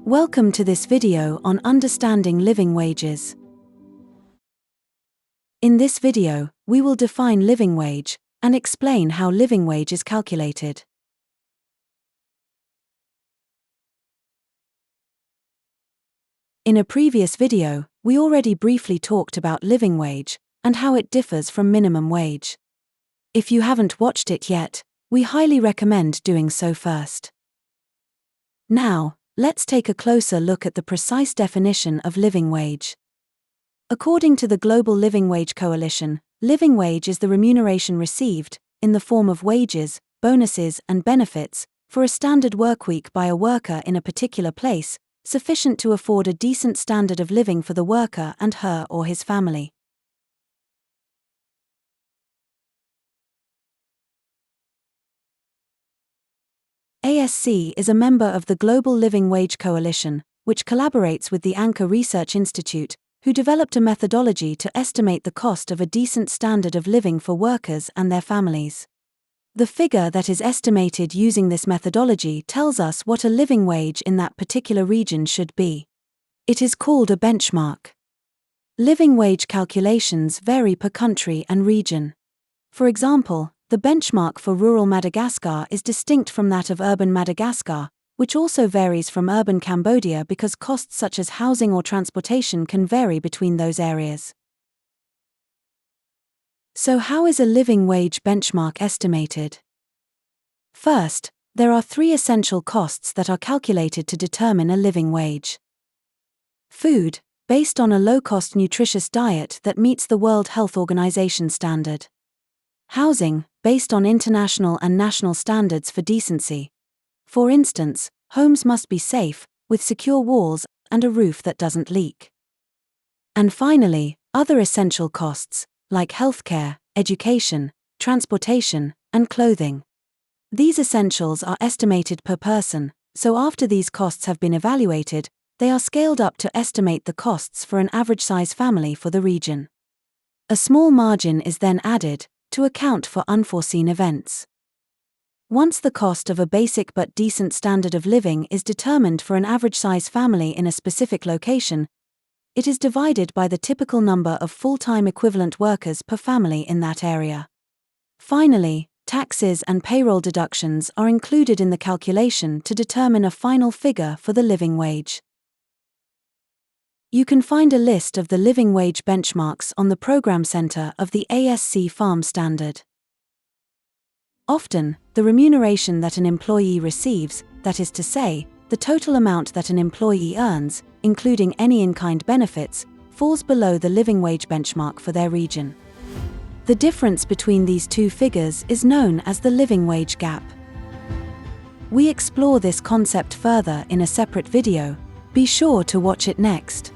Welcome to this video on understanding living wages. In this video, we will define living wage and explain how living wage is calculated. In a previous video, we already briefly talked about living wage and how it differs from minimum wage. If you haven't watched it yet, we highly recommend doing so first. Now, let's take a closer look at the precise definition of living wage. According to the Global Living Wage Coalition, living wage is the remuneration received, in the form of wages, bonuses, and benefits, for a standard workweek by a worker in a particular place, sufficient to afford a decent standard of living for the worker and her or his family. ASC is a member of the Global Living Wage Coalition, which collaborates with the Anchor Research Institute, who developed a methodology to estimate the cost of a decent standard of living for workers and their families. The figure that is estimated using this methodology tells us what a living wage in that particular region should be. It is called a benchmark. Living wage calculations vary per country and region. For example, the benchmark for rural Madagascar is distinct from that of urban Madagascar, which also varies from urban Cambodia because costs such as housing or transportation can vary between those areas. So how is a living wage benchmark estimated? First, there are three essential costs that are calculated to determine a living wage. Food, based on a low-cost nutritious diet that meets the World Health Organization standard. Housing, based on international and national standards for decency. For instance, homes must be safe, with secure walls and a roof that doesn't leak. And finally, other essential costs, like healthcare, education, transportation, and clothing. These essentials are estimated per person, so after these costs have been evaluated, they are scaled up to estimate the costs for an average-size family for the region. A small margin is then added to account for unforeseen events. Once the cost of a basic but decent standard of living is determined for an average-size family in a specific location, it is divided by the typical number of full-time equivalent workers per family in that area. Finally, taxes and payroll deductions are included in the calculation to determine a final figure for the living wage. You can find a list of the living wage benchmarks on the Program Center of the ASC Farm Standard. Often, the remuneration that an employee receives, that is to say, the total amount that an employee earns, including any in-kind benefits, falls below the living wage benchmark for their region. The difference between these two figures is known as the living wage gap. We explore this concept further in a separate video. Be sure to watch it next.